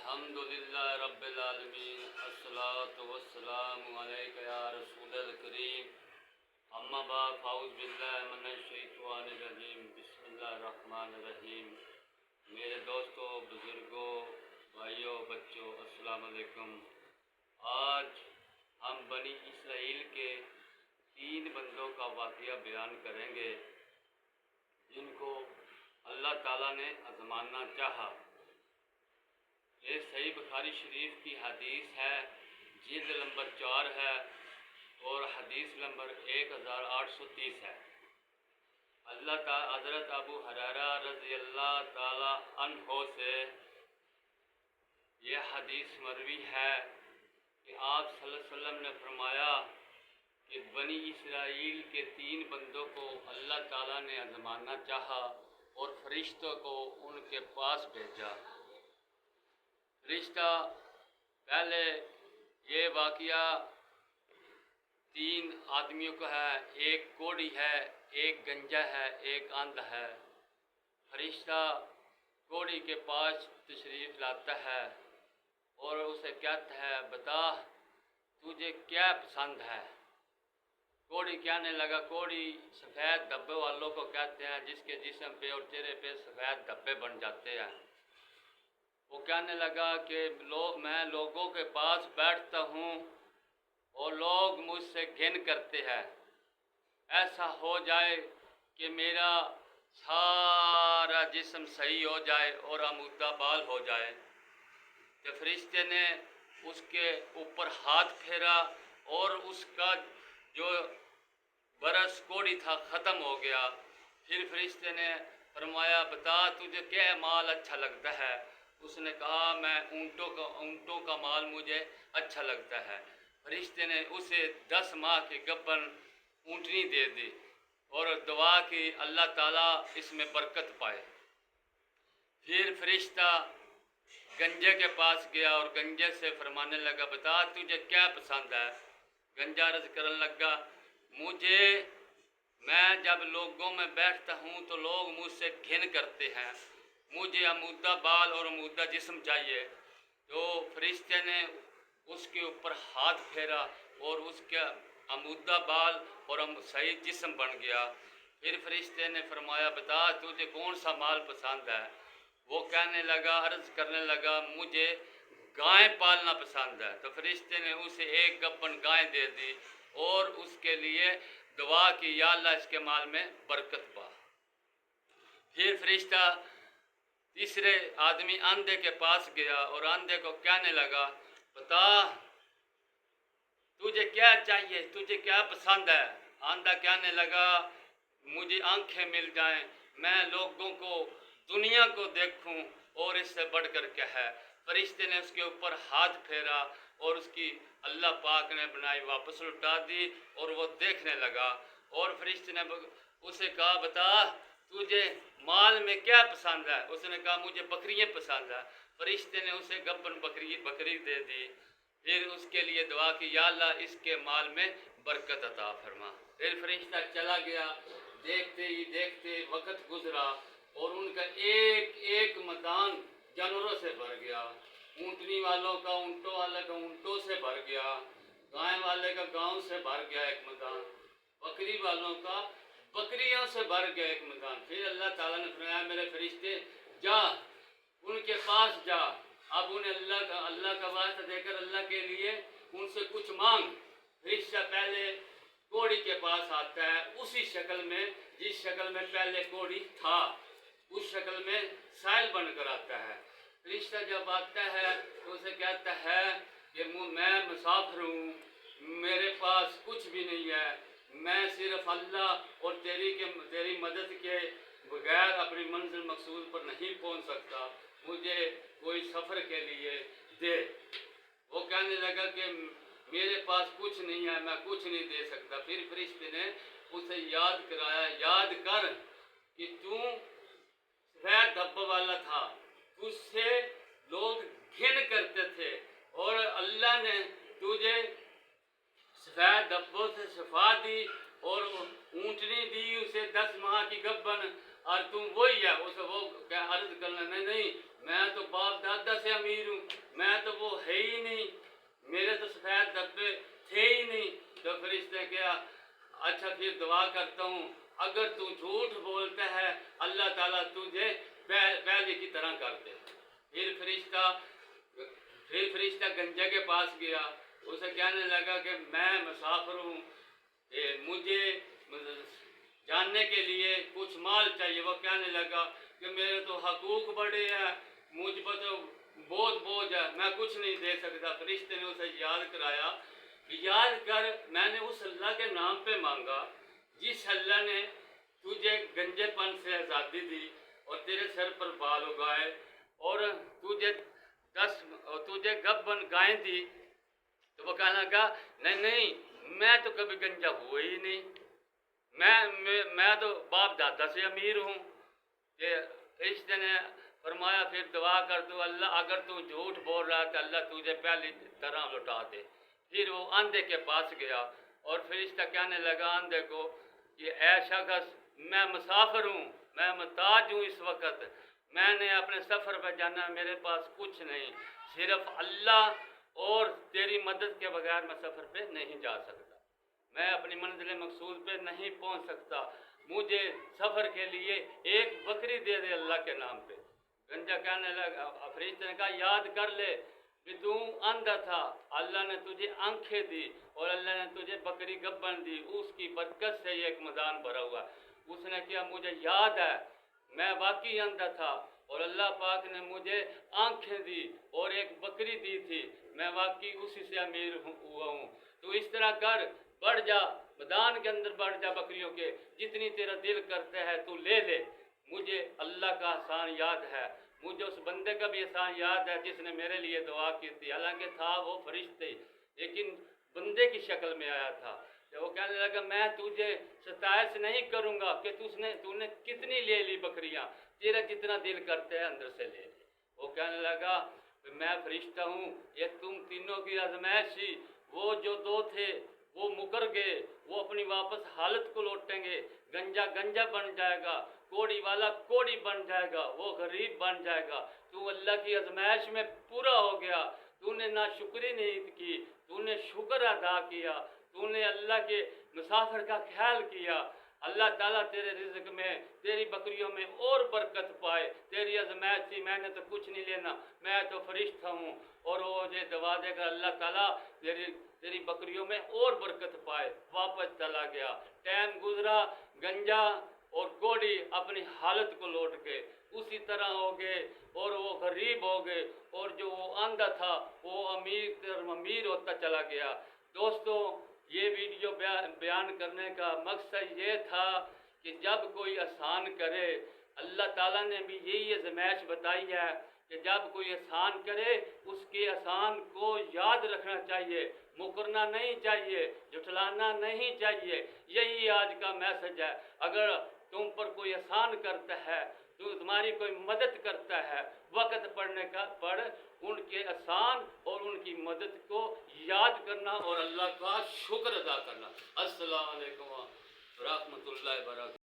الحمدللہ رب العالمین الصلاۃ والسلام علیک یا رسول الکریم اما بعد فاعوذ باللہ من الشیطان الرجیم بسم اللہ الرحمن الرحیم۔ میرے دوستوں، بزرگوں، بھائیوں، بچوں، السلام علیکم۔ آج ہم بنی اسرائیل کے 3 بندوں کا واقعہ بیان کریں گے جن کو اللہ تعالیٰ نے آزمانا چاہا۔ یہ صحیح بخاری شریف کی حدیث ہے، جلد نمبر 4 ہے اور حدیث نمبر 1830 ہے۔ اللہ تعالیٰ حضرت ابو ہریرہ رضی اللہ تعالیٰ عنہ سے یہ حدیث مروی ہے کہ آپ صلی اللہ علیہ وسلم نے فرمایا کہ بنی اسرائیل کے 3 بندوں کو اللہ تعالیٰ نے آزمانا چاہا اور فرشتوں کو ان کے پاس بھیجا۔ فرشتہ پہلے یہ واقعہ 3 آدمیوں کا ہے، ایک کوڑی ہے، ایک گنجا ہے، ایک اندھ ہے۔ فرشتہ کوڑی کے پاس تشریف لاتا ہے اور اسے کہتا ہے بتا تجھے کیا پسند ہے۔ کوڑی کہنے لگا، کوڑی سفید دھبے والوں کو کہتے ہیں جس کے جسم پہ اور چہرے پہ سفید دھبے بن جاتے ہیں۔ وہ کہنے لگا کہ میں لوگوں کے پاس بیٹھتا ہوں اور لوگ مجھ سے گھن کرتے ہیں، ایسا ہو جائے کہ میرا سارا جسم صحیح ہو جائے اور آمودہ بال ہو جائے۔ کہ فرشتے نے اس کے اوپر ہاتھ پھیرا اور اس کا جو برس کوڑی تھا ختم ہو گیا۔ پھر فرشتے نے فرمایا بتا تجھے کیا مال اچھا لگتا ہے۔ اس نے کہا میں اونٹوں کا مال مجھے اچھا لگتا ہے۔ فرشتے نے اسے 10 ماہ کی گبن اونٹنی دے دی اور دعا کی اللہ تعالیٰ اس میں برکت پائے۔ پھر فرشتہ گنجے کے پاس گیا اور گنجے سے فرمانے لگا بتا تجھے کیا پسند ہے۔ گنجا عرض کرنے لگا میں جب لوگوں میں بیٹھتا ہوں تو لوگ مجھ سے گھن کرتے ہیں، مجھے آمودہ بال اور آمودہ جسم چاہیے۔ تو فرشتے نے اس کے اوپر ہاتھ پھیرا اور اس کا آمودہ بال اور صحیح جسم بن گیا۔ پھر فرشتے نے فرمایا بتا تجھے کون سا مال پسند ہے۔ وہ کہنے لگا، عرض کرنے لگا مجھے گائے پالنا پسند ہے۔ تو فرشتے نے اسے 1 گبن گائے دے دی اور اس کے لیے دعا کی یا اللہ اس کے مال میں برکت پا۔ پھر فرشتہ تیسرے آدمی اندھے کے پاس گیا اور اندھے کو کہنے لگا بتا تجھے کیا چاہیے، تجھے کیا پسند ہے۔ اندھا کہنے لگا مجھے آنکھیں مل جائیں، میں لوگوں کو دنیا کو دیکھوں اور اس سے بڑھ کر کیا ہے۔ فرشتے نے اس کے اوپر ہاتھ پھیرا اور اس کی اللہ پاک نے بنائی واپس لوٹا دی اور وہ دیکھنے لگا۔ اور فرشتے نے اسے کہا بتا تجھے مال میں کیا پسند ہے۔ اس نے کہا مجھے بکریاں پسند ہے۔ فرشتے نے اسے گبن بکری دے دی۔ پھر اس کے لیے دعا کی یا اللہ اس کے مال میں برکت عطا فرما۔ پھر فرشتہ چلا گیا، دیکھتے ہی دیکھتے وقت گزرا اور ان کا ایک میدان جانوروں سے بھر گیا۔ اونٹنی والوں کا اونٹوں والے کا اونٹوں سے بھر گیا، گائے والے کا گاؤں سے بھر گیا ایک میدان، بکری والوں کا بکریوں سے بھر گیا ایک میدان۔ پھر اللہ تعالیٰ نے فرمایا میرے فرشتے جا ان کے پاس جا، اب انہیں اللہ کا واسطہ دے کر اللہ کے لیے ان سے کچھ مانگ۔ فرشتہ پہلے کوڑی کے پاس آتا ہے اسی شکل میں جس شکل میں پہلے کوڑی تھا، اس شکل میں سائل بن کر آتا ہے۔ فرشتہ جب آتا ہے تو اسے کہتا ہے کہ میں مسافر ہوں، میرے پاس کچھ بھی نہیں ہے، میں صرف اللہ اور تیری مدد کے بغیر اپنی منزل مقصود پر نہیں پہنچ سکتا، مجھے کوئی سفر کے لیے دے۔ وہ کہنے لگا کہ میرے پاس کچھ نہیں ہے، میں کچھ نہیں دے سکتا۔ پھر فرشتے نے اسے یاد کرایا یاد کر کہ تو سفید دھبوں والا تھا، تجھ سے لوگ گھن کرتے تھے اور اللہ نے تجھے سفید دھبوں سے شفا دی اور اونٹنی دی اسے 10 ماہ کی گبن، اور تم وہی ہے۔ وہ عرض کرنا نہیں میں تو باپ دادا سے امیر ہوں، میں تو وہ ہے ہی نہیں، میرے تو سفید دبے تھے ہی نہیں۔ تو فرشتے کیا اچھا پھر دعا کرتا ہوں، اگر تو جھوٹ بولتا ہے اللہ تعالیٰ تجھے پہلے کی طرح کر دے۔ پھر فرشتہ گنجے کے پاس گیا، اسے کہنے لگا کہ میں مسافر ہوں، مجھے جاننے کے لیے کچھ مال چاہیے۔ وہ کہنے لگا کہ میرے تو حقوق بڑے ہیں، مجھ پر تو بہت بوجھ ہے، میں کچھ نہیں دے سکتا۔ فرشتے نے اسے یاد کرایا، یاد کر میں نے اس اللہ کے نام پہ مانگا جس اللہ نے تجھے گنجے پن سے آزادی دی اور تیرے سر پر بال اگائے اور تجھے گبن گائیں دی۔ تو وہ کہنے لگا نہیں میں تو کبھی گنجا ہوا ہی نہیں، میں تو باپ دادا سے امیر ہوں۔ کہ فرشتے نے فرمایا پھر دعا کر دو اللہ اگر تو جھوٹ بول رہا ہے تو اللہ تجھے پہلی طرح لوٹا دے۔ پھر وہ اندھے کے پاس گیا اور فرشتہ کہنے لگا اندھے کو کہ اے شخص میں مسافر ہوں، میں محتاج ہوں، اس وقت میں نے اپنے سفر پہ جانا، میرے پاس کچھ نہیں، صرف اللہ اور تیری مدد کے بغیر میں سفر پہ نہیں جا سکتا، میں اپنی منزل مقصود پہ نہیں پہنچ سکتا، مجھے سفر کے لیے ایک بکری دے دے اللہ کے نام پہ۔ گنجا کہنے لگا، فرشتے نے کہا یاد کر لے کہ تو اندھا تھا، اللہ نے تجھے آنکھیں دی اور اللہ نے تجھے بکری گبن دی، اس کی برکت سے یہ ایک میدان بھرا ہوا۔ اس نے کیا مجھے یاد ہے میں واقعی اندھا تھا اور اللہ پاک نے مجھے آنکھیں دی اور ایک بکری دی تھی، میں واقعی اسی سے امیر ہوا ہوں۔ تو اس طرح کر بڑھ جا، میدان کے اندر بڑھ جا بکریوں کے، جتنی تیرا دل کرتا ہے تو لے لے۔ مجھے اللہ کا احسان یاد ہے، مجھے اس بندے کا بھی احسان یاد ہے جس نے میرے لیے دعا کی تھی، حالانکہ تھا وہ فرشتے لیکن بندے کی شکل میں آیا تھا۔ جب وہ کہنے لگا میں تجھے ستائش نہیں کروں گا کہ تو نے کتنی لے لی بکریاں، تیرا جتنا دل کرتے ہے اندر سے لے لے۔ وہ کہنے لگا میں فرشتہ ہوں، یہ تم تینوں کی آزمائش تھی، وہ جو دو تھے وہ مکر گئے، وہ اپنی واپس حالت کو لوٹیں گے، گنجا گنجا بن جائے گا، کوڑی والا کوڑی بن جائے گا، وہ غریب بن جائے گا۔ تو اللہ کی آزمائش میں پورا ہو گیا، تو نے ناشکری نہیں کی، تو نے شکر ادا کیا، تو نے اللہ کے مسافر کا خیال کیا، اللہ تعالیٰ تیرے رزق میں تیری بکریوں میں اور برکت پائے۔ تیری آزمائش تھی میں نے تو کچھ نہیں لینا، میں تو فرشتہ ہوں، اور وہ یہ دعا دے کر اللہ تعالیٰ تیری بکریوں میں اور برکت پائے۔ واپس چلا گیا، ٹائم گزرا، گنجا اور کوڑی اپنی حالت کو لوٹ گئے، اسی طرح ہو گئے اور وہ غریب ہو گئے، اور جو وہ اندھا تھا وہ امیر ہوتا چلا گیا۔ دوستوں یہ ویڈیو بیان کرنے کا مقصد یہ تھا کہ جب کوئی احسان کرے، اللہ تعالیٰ نے بھی یہی آزمائش بتائی ہے کہ جب کوئی احسان کرے اس کے احسان کو یاد رکھنا چاہیے، مکرنا نہیں چاہیے، جھٹلانا نہیں چاہیے۔ یہی آج کا میسج ہے۔ اگر تم پر کوئی احسان کرتا ہے، تو تمہاری کوئی مدد کرتا ہے، وقت پڑھنے کا پڑھ ان کے احسان اور ان کی مدد کو یاد کرنا اور اللہ کا شکر ادا کرنا۔ السلام علیکم ورحمۃ اللہ وبرکاتہ۔